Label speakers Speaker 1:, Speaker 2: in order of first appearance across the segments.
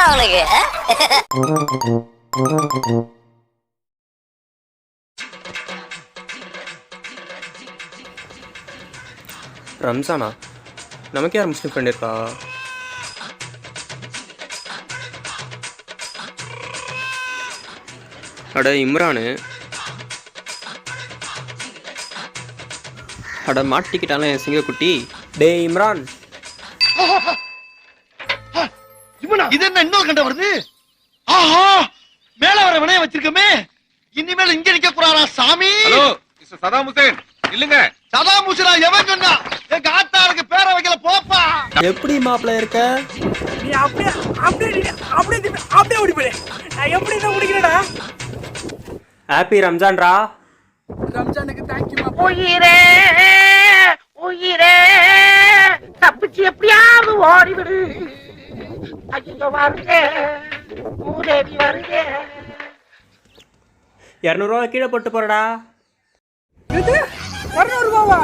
Speaker 1: அவனுக்கு.
Speaker 2: ரம்ஜானா? நமக்கு யார் முஸ்லீம் ஃப்ரெண்ட் இருக்கா? அட இம்ரானு. அட மாட்டிக்கிட்டாலும் என் சிங்கக்குட்டி. டே இம்ரான்.
Speaker 3: இது என்ன இன்னொரு கண்ட வருது? ஆஹா, மேல வர வினைய வச்சிருக்கமே. இனிமேல் இங்க நிக்க கூடாதா சாமி?
Speaker 4: ஹலோ மிஸ்டர் சதாம் ஹுசேன், இல்லங்க.
Speaker 3: சதாம் ஹுசேனா எவன் சொன்னா? எங்க ஆத்தாருக்கு பேரை வைக்கல போப்பா.
Speaker 2: எப்படி மாப்பிள்ள இருக்க?
Speaker 5: நீ அப்படியே அப்படியே அப்படியே அப்படியே ஓடி போயிடு. நான் எப்படி தான் குடிக்கிறேடா.
Speaker 2: ஹாப்பி ரம்ஜான்ரா.
Speaker 5: ரம்ஜானுக்கு தேங்க் யூ.
Speaker 6: உயிரே உயிரே தப்பிச்சு எப்படியாவது ஓடிவிடு. ஐயோ வருங்க மூதேவி வருங்க.
Speaker 2: 200 ரூபா கீழே போட்டு போறடா.
Speaker 5: எது 200 ரூபாவா?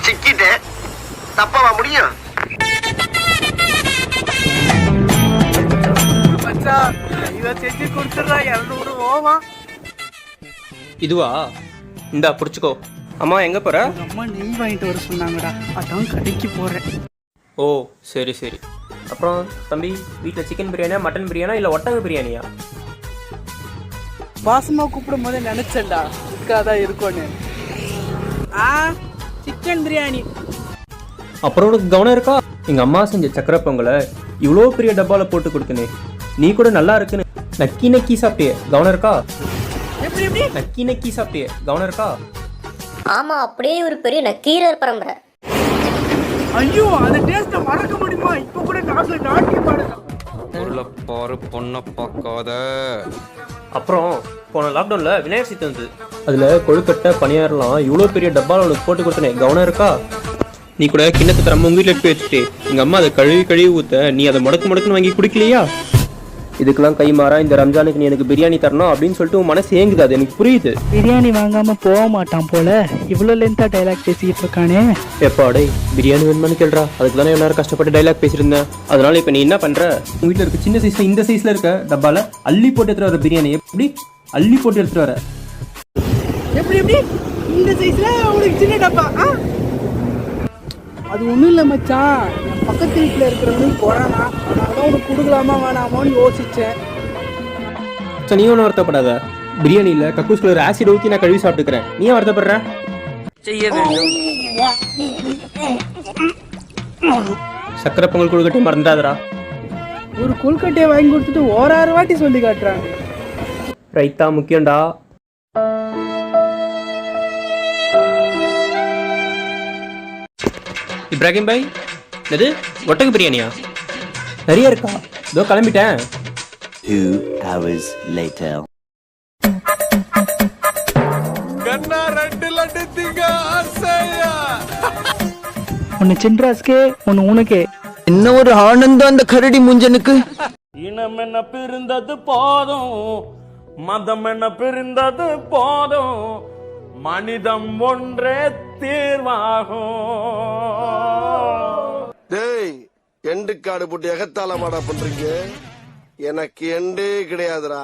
Speaker 3: சிக்கிட்டு தப்பவா முடியும்?
Speaker 5: மச்சான் இத செஞ்சு கொடுத்துறா 200 ரூபாவா?
Speaker 2: இதுவா? இந்தா புடிச்சுக்கோ. அம்மா எங்க போற?
Speaker 5: அம்மா நெய் வாங்கிட்டு வர சொன்னாங்கடா, அதான் கடைக்கு போறேன்.
Speaker 2: ஓ சரி சரி. அப்புறம் தம்பி, வீட்டில் சிக்கன் பிரியாணியா மட்டன் பிரியாணியா இல்லை ஒட்டக பிரியாணியா?
Speaker 5: பாசமா கூப்பிடும் போதே நினைச்சேன்டா இருக்காதான் இருக்கும்னு. சிக்கன் பிரியாணி.
Speaker 2: அப்புறம் உனக்கு கவனம் இருக்கா? எங்கள் அம்மா செஞ்ச சக்கரை பொங்கலை இவ்வளோ பெரிய டப்பாவில் போட்டு கொடுத்தனே, நீ கூட நல்லா இருக்குன்னு நக்கி நக்கி சாப்பிட்டியே, கவனம் இருக்கா?
Speaker 5: எப்படி எப்படி
Speaker 2: நக்கி நக்கி சாப்பிட்டியே, கவனம் இருக்கா?
Speaker 1: ஆமா, அப்படியே ஒரு பெரிய நக்கீரர் பரம்பரை.
Speaker 5: ஐயோ, அந்த டேஸ்ட்டை மறக்க முடியுமா? இப்போ கூட நாக்குல நாட்டியம் பாடுதான்.
Speaker 4: பொருளை பாரு, பொண்ணை பார்க்காத.
Speaker 2: அப்புறம் போன லாக்டவுனில் விநாயகர் சதுர்த்தி வந்தது. அதில் கொழுக்கட்டை பணியாரெலாம் இவ்வளோ பெரிய டப்பாவில் உனக்கு போட்டு கொடுத்தனே, கவனம் இருக்கா? நீ கூட கிண்ணத்தை தரம்ப உங்கள் வீட்டில் எடுத்து வச்சுட்டு எங்கள் அம்மா அதை கழுவி ஊற்ற நீ அதை முடக்குன்னு வாங்கி குடிக்கலையா? இதுக்கெல்லாம் கை மாறா இந்த ரம்ஜானுக்கு நீ எனக்கு பிரியாணி தரணும் அப்படின்னு சொல்லிட்டு உன் மனசு ஏங்குது. அது எனக்கு புரியுது.
Speaker 5: பிரியாணி வாங்காம போக மாட்டான் போல. இவ்வளோ லென்த்தா டைலாக் பேசிக்கிட்டு இருக்கானே.
Speaker 2: எப்பாடே பிரியாணி வேணுமான்னு கேள்றா. அதுக்கு தானே எல்லாரும் கஷ்டப்பட்டு டைலாக் பேசியிருந்தேன். அதனால இப்போ நீ என்ன பண்ற? உங்க வீட்டில் இருக்க சின்ன சைஸ்ல இந்த சைஸ்ல இருக்க டப்பால அள்ளி போட்டு எடுத்துட்டு வர பிரியாணி எப்படி அள்ளி போட்டு எடுத்துட்டு வர?
Speaker 5: எப்படி எப்படி இந்த சைஸ்ல உனக்கு சின்ன டப்பா? அது ஒன்றும் இல்லை மச்சான், என் பக்கத்து வீட்டில் இருக்கிறவனுக்கு கொரோனா, அதனால உனக்கு கொடுக்கலாமா வேணாமான்னு யோசித்தேன்.
Speaker 2: சரி, நீ ஒன்றும் வருத்தப்படாத. பிரியாணியில் கக்கூஸ்குள்ள ஒரு ஆசிட் ஊற்றி நான் கழுவி சாப்பிட்டுக்கிறேன். நீ ஏன் வருத்தப்படுற?
Speaker 5: செய்ய வேண்டும்.
Speaker 2: சக்கரை பொங்கல் கொழுக்கட்டை மறந்துடாதடா.
Speaker 5: ஒரு கொழுக்கட்டையை வாங்கி கொடுத்துட்டு ஓராறு வாட்டி சொல்லி காட்டுறாங்க.
Speaker 2: ரைத்தா முக்கியம்டா. இப்ராஹிம் பாய், இது ஒட்டக பிரியாணியா? நிறைய இருக்கா? இதோ கிளம்பிட்டேன்.
Speaker 7: 2 hours later.
Speaker 4: கண்ணா 2 லட்டு திங்க ஆசையா.
Speaker 5: ஒன்னு சின்ராஸ்கே, ஒன்னு உனக்கே.
Speaker 7: என்ன ஒரு ஆனந்தம் அந்த கரடி முஞ்சனுக்கு.
Speaker 8: இனம் என்ன பிரிந்தது போதும், மதம் என்ன பிரிந்தது போதும், மனிதம் ஒன்றே தீர்வாகும்.
Speaker 3: டேய், எண்டு காடு போட்டு எகத்தால மாடா பண்றீங்க? எனக்கு எண்டே கிடையாதுடா.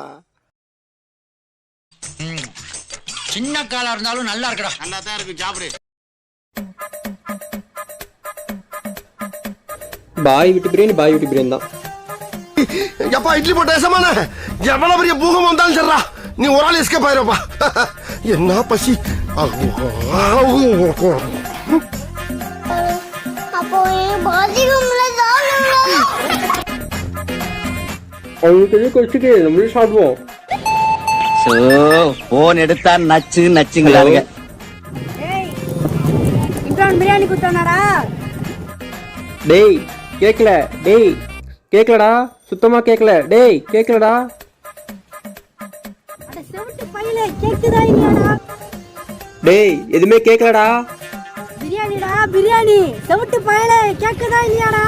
Speaker 6: சின்ன காலா இருந்தாலும் நல்லா இருக்கடா.
Speaker 3: நல்லா தான் இருக்கு, சாப்பிடு.
Speaker 2: பாய் வீட்டு பிரியாணி பாய் வீட்டு பிரியாணி தான்.
Speaker 3: எப்பா இட்லி போட்ட ஏசமான எவ்வளவு பெரிய பூகம் வந்தாலும் சரிடா, நீ ஒரு ஆள் எஸ்கேப் ஆயிருப்பா. என்ன பசி.
Speaker 2: அவங்களுக்கு கொச்சுக்கு நம்மளும் சாப்பிடுவோம்.
Speaker 7: போன் எடுத்தா நச்சு நச்சுங்களாங்க.
Speaker 5: பிரியாணி குத்தானாடா?
Speaker 2: டேய் கேக்கல, டேய் கேக்கலடா, சுத்தமா கேக்கல. டேய் கேக்கலடா. டேய் எதுவுமே கேக்கலடா.
Speaker 9: பிரியாணிடா பிரியாணி, செவட்டு பயல கேக்குதா இல்லையாடா?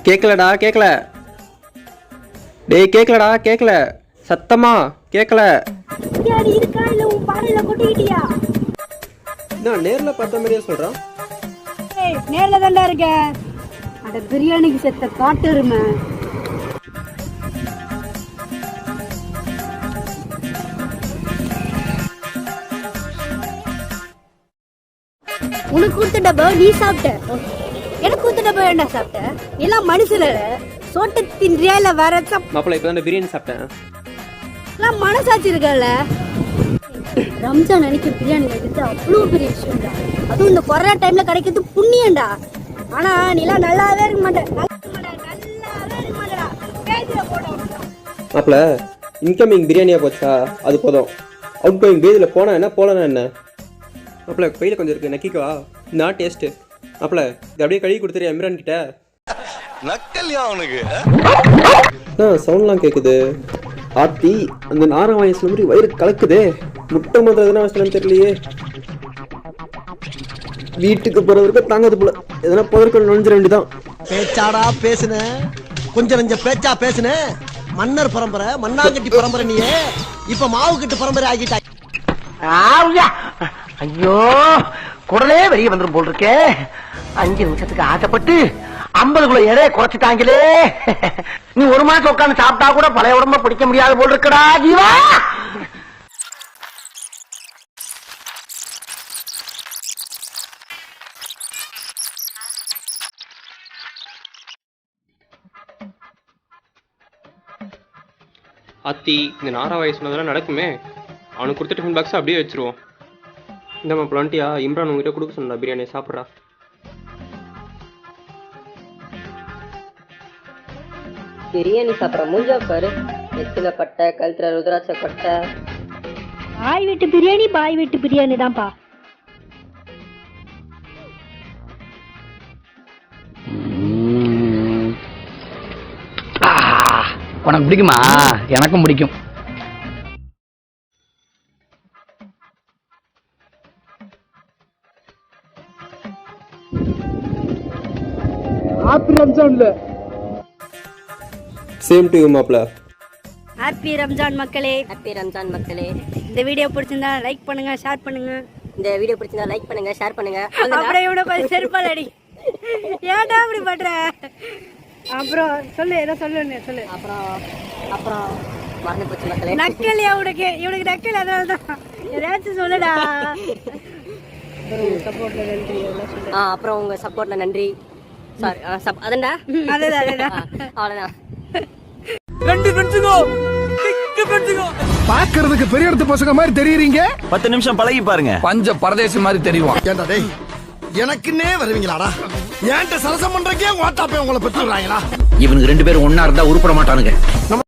Speaker 2: கேக்கலடா, கேக்கல. டேய் கேக்கலடா, கேக்கல. சத்தமா கேக்கல.
Speaker 9: பிரியாணி இருக்கா இல்ல உன் பானையில கொட்டிக்கிட்டியா?
Speaker 2: நான் நேர்ல பார்த்த மாதிரியே சொல்றான்.
Speaker 9: ஏய் நேர்ல தான்டா இருக்க அட பிரியாணிக்கு செத்த காட்டுருமே உனக்கு கொடுத்த டப்பா நீ சாப்பிட்ட எனக்கு கொடுத்த டப்பா ஏன்டா சாப்பிட்ட எல்லாம் மனுஷல சோட்ட தின்றியா இல்ல வேற
Speaker 2: மாப்பிள்ள இப்போ தான் பிரியாணி சாப்பிட்டேன்.
Speaker 9: எல்லாம் மனசாட்சி இருக்கல ரம்ஜான் அன்னைக்கு பிரியாணி வைக்கிறது அவ்வளோ பெரிய விஷயம்டா. அதுவும் இந்த கொரோனா டைம்ல கிடைக்கிறது புண்ணியம்டா. ஆனா நீலாம் நல்லாவே இருக்க மாட்டேன்.
Speaker 2: மாப்பிள்ள இன்கமிங் பிரியாணியா போச்சா அது போதும். அவுட் கோயிங் பேஜில் போனா என்ன போலனா என்ன? மாப்பிள்ள கையில் கொஞ்சம் இருக்கு நக்கிக்கவா? நான் டேஸ்ட்டு மாப்பிள்ள இது அப்படியே கழுவி கொடுத்துரு இம்ரான் கிட்ட.
Speaker 3: நக்கல்யா அவனுக்கு
Speaker 2: சவுண்ட்லாம் கேட்குது. ஆத்தி அந்த நாரம் வயசுல மாதிரி வயிறு கலக்குதே. முட்டை மாதிரி எதனா வயசுலன்னு தெரியலையே. வீட்டுக்கு போறவருக்கு தாங்காது போல. எதனா போதற்கு நுழைஞ்சிட வேண்டியதான்.
Speaker 6: பேச்சாடா பேசுன கொஞ்சம் நெஞ்ச பேச்சா பேசுன மன்னர் பரம்பரை மண்ணாங்கட்டி பரம்பரை நீயே இப்ப மாவு கட்டு பரம்பரை ஆகிட்டாய். ஐயோ குடலே வெளியே வந்துடும் போல் இருக்கே. 5 நிமிஷத்துக்கு ஆசைப்பட்டு 50 கிலோ எடையை குறைச்சிட்டாங்களே. நீ ஒரு மாசம் உட்காந்து சாப்பிட்டா கூட பழைய உடம்ப பிடிக்க முடியாது போல் இருக்கடா ஜீவா.
Speaker 2: ஆத்தி இந்த நாரா வயசுல நடக்குமே. அவனுக்கு கொடுத்த டிஃபன் பாக்ஸ் அப்படியே வச்சிருவோம். இந்த பிளான்ட்டியா இம்ரான் உங்ககிட்ட கொடுக்க சொன்னா பிரியாணி சாப்பிட்றா.
Speaker 1: பிரியாணி சாப்பிட்ற மூஞ்சா பாரு. எச்சில பட்டை கழுத்துல ருத்ராட்ச பட்டை.
Speaker 9: பாய் வீட்டு பிரியாணி பாய் வீட்டு பிரியாணி தான்ப்பா.
Speaker 6: உனக்கு பிடிக்குமா? எனக்கும் பிடிக்கும்.
Speaker 5: ஹாப்பி ரம்ஜான்ல
Speaker 2: சேம் டு யூ மாப்பிள்ள.
Speaker 9: ஹாப்பி ரம்ஜான் மக்களே.
Speaker 1: ஹாப்பி ரம்ஜான் மக்களே.
Speaker 9: இந்த வீடியோ பிடிச்சிருந்தா லைக் பண்ணுங்க ஷேர் பண்ணுங்க.
Speaker 1: இந்த வீடியோ பிடிச்சிருந்தா லைக் பண்ணுங்க ஷேர் பண்ணுங்க.
Speaker 9: அப்புறம் இவனை கொஞ்சம் செருப்பாலடி. ஏன்டா அப்படி பண்ற? அப்புறம் சொல்லு ஏதோ சொல்லு.
Speaker 1: அப்புறம் மறந்து போச்சு மக்களே.
Speaker 9: நக்கலையா உனக்கு? இவனுக்கு நக்கல் அதனால தான். ஏதாச்சும் சொல்லுடா. சப்போர்ட்ல நன்றி.
Speaker 1: அப்புறம் உங்க சப்போர்ட்ல நன்றி. சாரி அதண்டா
Speaker 9: அதுதான்
Speaker 1: அவ்வளவுதான்.
Speaker 3: பாக்குறதுக்கு பெரிய இடத்து பசங்க மாதிரி தெரியுறீங்க.
Speaker 7: 10 நிமிஷம் பழகி பாருங்க.
Speaker 3: பஞ்ச பரதேசி மாதிரி தெரியும். ஏண்டா டேய் எனக்குன்னே வருவீங்களாடா? ஏன்ட்ட சரசம் பண்றக்கே ஓட்டாப்பே உங்களை பெற்றுறாங்களா?
Speaker 6: இவனுக்கு 2 பேரும் ஒன்னா இருந்தா உருப்பட மாட்டானுங்க.
Speaker 3: நம்ம